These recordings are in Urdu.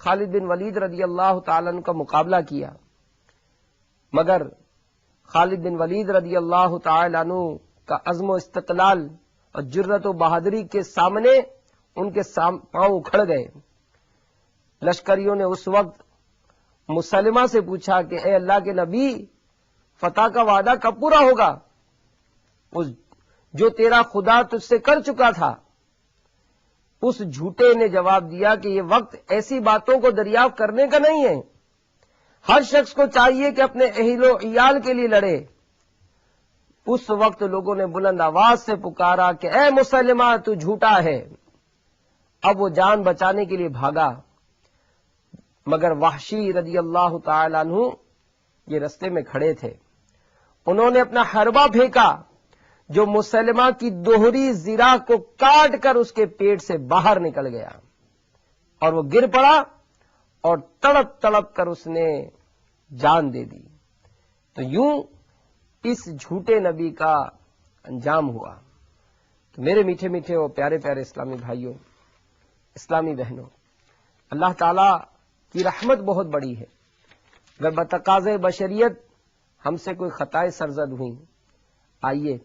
خالد بن ولید رضی اللہ تعالیٰ عنہ کا مقابلہ کیا، مگر خالد بن ولید رضی اللہ تعالیٰ عنہ کا عزم و استقلال اور جرت و بہادری کے سامنے ان کے پاؤں اکھڑ گئے۔ لشکریوں نے اس وقت مسلمہ سے پوچھا کہ اے اللہ کے نبی، فتح کا وعدہ کب پورا ہوگا؟ جو تیرا خدا تجھ سے کر چکا تھا۔ اس جھوٹے نے جواب دیا کہ یہ وقت ایسی باتوں کو دریافت کرنے کا نہیں ہے، ہر شخص کو چاہیے کہ اپنے اہل و عیال کے لیے لڑے۔ اس وقت لوگوں نے بلند آواز سے پکارا کہ اے مسلمہ، تو جھوٹا ہے۔ اب وہ جان بچانے کے لیے بھاگا، مگر وحشی رضی اللہ تعالی عنہ یہ رستے میں کھڑے تھے۔ انہوں نے اپنا حربہ پھینکا جو مسلمہ کی دوہری زرہ کو کاٹ کر اس کے پیٹ سے باہر نکل گیا، اور وہ گر پڑا اور تڑپ تڑپ کر اس نے جان دے دی۔ تو یوں اس جھوٹے نبی کا انجام ہوا۔ تو میرے میٹھے میٹھے اور پیارے پیارے اسلامی بھائیوں، اسلامی بہنوں، اللہ تعالی کی رحمت بہت بڑی ہے۔ اگر بتقاضے بشریت ہم سے کوئی خطائیں سرزد ہوئیں، آئیے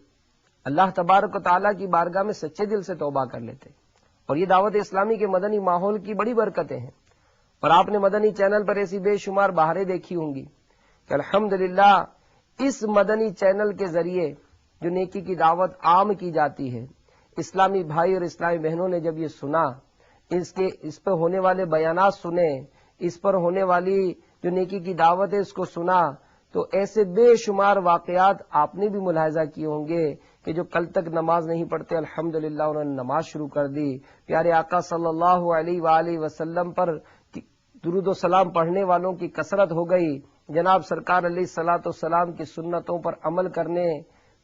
اللہ تبارک و تعالیٰ کی بارگاہ میں سچے دل سے توبہ کر لیتے۔ اور یہ دعوت اسلامی کے مدنی ماحول کی بڑی برکتیں ہیں، اور آپ نے مدنی چینل پر ایسی بے شمار بہاریں دیکھی ہوں گی کہ الحمدللہ اس مدنی چینل کے ذریعے جو نیکی کی دعوت عام کی جاتی ہے، اسلامی بھائی اور اسلامی بہنوں نے جب یہ سنا، اس پہ ہونے والے بیانات سنے، اس پر ہونے والی جو نیکی کی دعوت ہے اس کو سنا، تو ایسے بے شمار واقعات آپ نے بھی ملاحظہ کیے ہوں گے کہ جو کل تک نماز نہیں پڑھتے الحمدللہ انہوں نے نماز شروع کر دی، پیارے آقا صلی اللہ علیہ وآلہ وسلم پر درود و سلام پڑھنے والوں کی کثرت ہو گئی، جناب سرکار علیہ الصلوۃ والسلام کی سنتوں پر عمل کرنے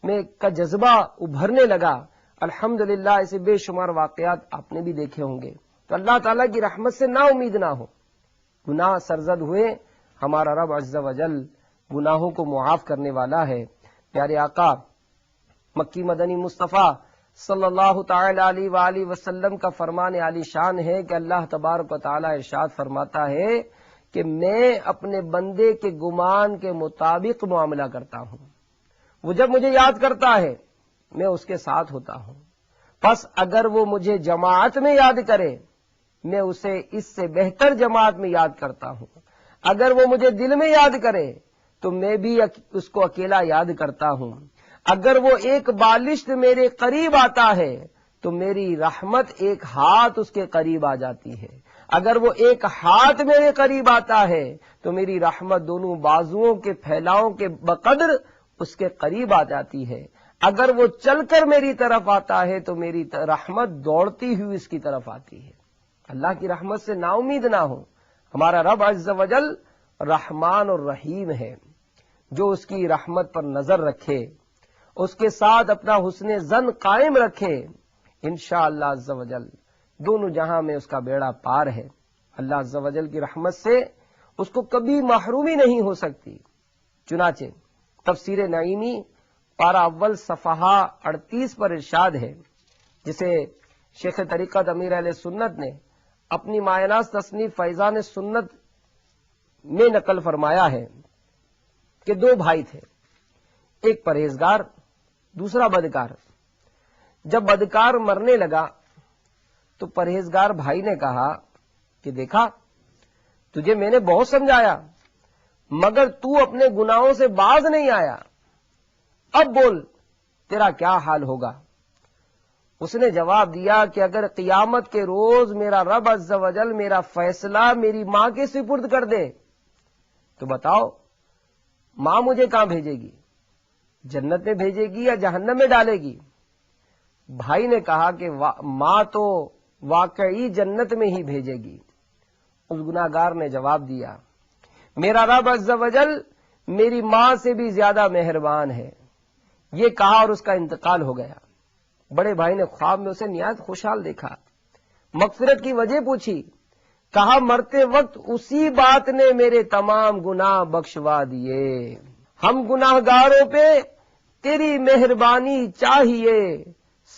میں کا جذبہ ابھرنے لگا۔ الحمدللہ ایسے بے شمار واقعات آپ نے بھی دیکھے ہوں گے۔ تو اللہ تعالیٰ کی رحمت سے نا امید نہ ہو، گناہ سرزد ہوئے، ہمارا رب عز و جل گناہوں کو معاف کرنے والا ہے۔ پیارے آقا مکی مدنی مصطفیٰ صلی اللہ تعالی علیہ وآلہ وسلم کا فرمان عالی شان ہے کہ اللہ تبارک و تعالی ارشاد فرماتا ہے کہ میں اپنے بندے کے گمان کے مطابق معاملہ کرتا ہوں۔ وہ جب مجھے یاد کرتا ہے میں اس کے ساتھ ہوتا ہوں، پس اگر وہ مجھے جماعت میں یاد کرے میں اسے اس سے بہتر جماعت میں یاد کرتا ہوں، اگر وہ مجھے دل میں یاد کرے تو میں بھی اس کو اکیلا یاد کرتا ہوں، اگر وہ ایک بالشت میرے قریب آتا ہے تو میری رحمت ایک ہاتھ اس کے قریب آ جاتی ہے، اگر وہ ایک ہاتھ میرے قریب آتا ہے تو میری رحمت دونوں بازوؤں کے پھیلاؤں کے بقدر اس کے قریب آ جاتی ہے، اگر وہ چل کر میری طرف آتا ہے تو میری رحمت دوڑتی ہوئی اس کی طرف آتی ہے۔ اللہ کی رحمت سے نا امید نہ ہو۔ ہمارا رب عز و جل رحمان اور رحیم ہے، جو اس کی رحمت پر نظر رکھے، اس کے ساتھ اپنا حسن ظن قائم رکھے، انشاءاللہ عز و جل دونوں جہاں میں اس کا بیڑا پار ہے۔ اللہ عز و جل کی رحمت سے اس کو کبھی محرومی نہیں ہو سکتی۔ چنانچہ تفسیر نعیمی پارہ اول صفحہ 38 پر ارشاد ہے، جسے شیخ طریقت امیر اہل سنت نے اپنی مایہ تصنیف فیضان سنت میں نقل فرمایا ہے کہ دو بھائی تھے، ایک پرہیزگار دوسرا بدکار۔ جب بدکار مرنے لگا تو پرہیزگار بھائی نے کہا کہ دیکھا تجھے میں نے بہت سمجھایا مگر تو اپنے گناہوں سے باز نہیں آیا، اب بول تیرا کیا حال ہوگا؟ اس نے جواب دیا کہ اگر قیامت کے روز میرا رب عز و جل میرا فیصلہ میری ماں کے سپرد کر دے تو بتاؤ ماں مجھے کہاں بھیجے گی، جنت میں بھیجے گی یا جہنم میں ڈالے گی؟ بھائی نے کہا کہ ماں تو واقعی جنت میں ہی بھیجے گی۔ اس گناہگار نے جواب دیا میرا رب عز و جل میری ماں سے بھی زیادہ مہربان ہے۔ یہ کہا اور اس کا انتقال ہو گیا۔ بڑے بھائی نے خواب میں اسے نہایت خوشحال دیکھا، مغفرت کی وجہ پوچھی، کہا مرتے وقت اسی بات نے میرے تمام گناہ بخشوا دیے۔ ہم گناہگاروں پہ تیری مہربانی چاہیے،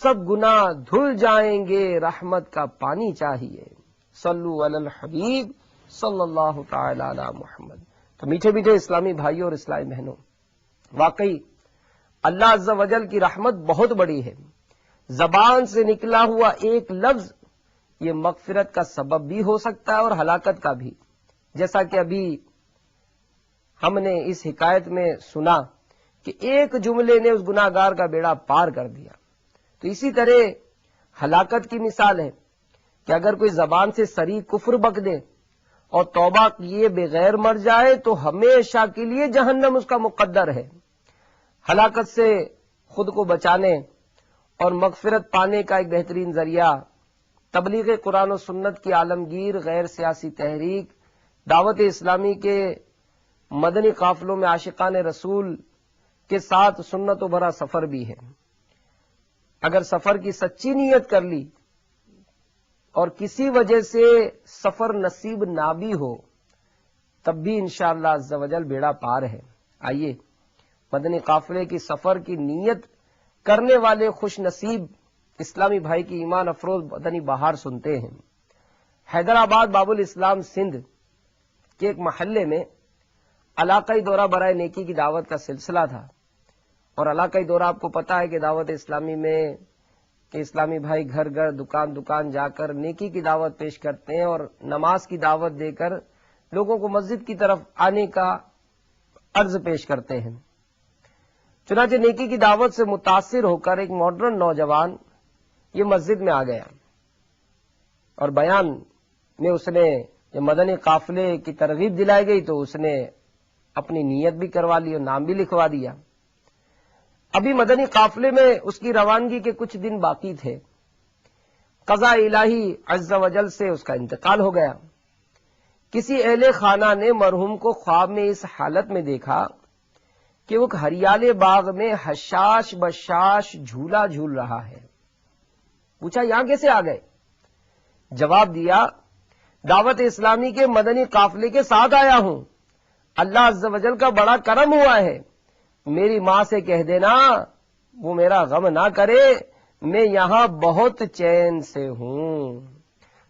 سب گناہ دھل جائیں گے، رحمت کا پانی چاہیے۔ صلو علی الحبیب صلی اللہ تعالی علی محمد۔ تو میٹھے میٹھے اسلامی بھائیوں اور اسلامی بہنوں، واقعی اللہ عز و جل کی رحمت بہت بڑی ہے۔ زبان سے نکلا ہوا ایک لفظ یہ مغفرت کا سبب بھی ہو سکتا ہے اور ہلاکت کا بھی، جیسا کہ ابھی ہم نے اس حکایت میں سنا کہ ایک جملے نے اس گناہگار کا بیڑا پار کر دیا۔ تو اسی طرح ہلاکت کی مثال ہے کہ اگر کوئی زبان سے صریح کفر بک دے اور توبہ کیے بغیر مر جائے تو ہمیشہ کے لیے جہنم اس کا مقدر ہے۔ ہلاکت سے خود کو بچانے اور مغفرت پانے کا ایک بہترین ذریعہ تبلیغ قرآن و سنت کی عالمگیر غیر سیاسی تحریک دعوت اسلامی کے مدنی قافلوں میں عاشقان رسول کے ساتھ سنت و بھرا سفر بھی ہے۔ اگر سفر کی سچی نیت کر لی اور کسی وجہ سے سفر نصیب نہ بھی ہو تب بھی انشاءاللہ عز و جل بیڑا پار ہے۔ آئیے مدنی قافلے کی سفر کی نیت کرنے والے خوش نصیب اسلامی بھائی کی ایمان افروز مدنی بہار سنتے ہیں۔ حیدرآباد باب الاسلام سندھ کے ایک محلے میں علاقائی دورہ برائے نیکی کی دعوت کا سلسلہ تھا، اور علاقائی دورہ آپ کو پتا ہے کہ دعوت اسلامی میں کہ اسلامی بھائی گھر گھر دکان دکان جا کر نیکی کی دعوت پیش کرتے ہیں اور نماز کی دعوت دے کر لوگوں کو مسجد کی طرف آنے کا عرض پیش کرتے ہیں۔ چنانچہ نیکی کی دعوت سے متاثر ہو کر ایک ماڈرن نوجوان یہ مسجد میں آ گیا اور بیان میں اس نے جب مدنی قافلے کی ترغیب دلائی گئی تو اس نے اپنی نیت بھی کروا لی اور نام بھی لکھوا دیا۔ ابھی مدنی قافلے میں اس کی روانگی کے کچھ دن باقی تھے، قضاء الہی عز و جل سے اس کا انتقال ہو گیا۔ کسی اہل خانہ نے مرحوم کو خواب میں اس حالت میں دیکھا کہ وہ ہریالے باغ میں حشاش بشاش جھولا جھول رہا ہے۔ پوچھا یہاں کیسے آ گئے؟ جواب دیا دعوت اسلامی کے مدنی قافلے کے ساتھ آیا ہوں، اللہ عز و جل کا بڑا کرم ہوا ہے، میری ماں سے کہہ دینا وہ میرا غم نہ کرے، میں یہاں بہت چین سے ہوں۔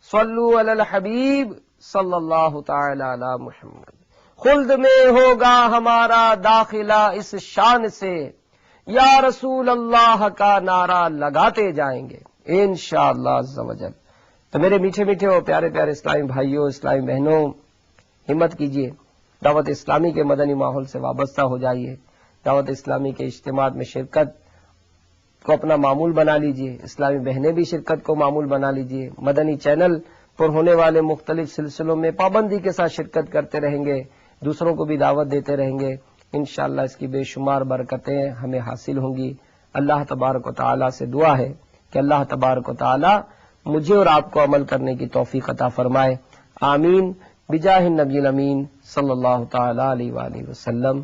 صلو علی الحبیب صلی اللہ تعالی علی محمد۔ خلد میں ہوگا ہمارا داخلہ اس شان سے، یا رسول اللہ کا نعرہ لگاتے جائیں گے انشاءاللہ عز و جل۔ تو میرے میٹھے میٹھے اور پیارے پیارے اسلامی بھائیوں اسلامی بہنوں، ہمت کیجیے، دعوت اسلامی کے مدنی ماحول سے وابستہ ہو جائیے، دعوت اسلامی کے اجتماعات میں شرکت کو اپنا معمول بنا لیجیے، اسلامی بہنیں بھی شرکت کو معمول بنا لیجیے، مدنی چینل پر ہونے والے مختلف سلسلوں میں پابندی کے ساتھ شرکت کرتے رہیں گے، دوسروں کو بھی دعوت دیتے رہیں گے، انشاءاللہ اس کی بے شمار برکتیں ہمیں حاصل ہوں گی۔ اللہ تبارک و تعالیٰ سے دعا ہے کہ اللہ تبارک و تعالیٰ مجھے اور آپ کو عمل کرنے کی توفیق عطا فرمائے، آمین بجاہ النبی الامین صلی اللہ تعالی علیہ وآلہ وسلم۔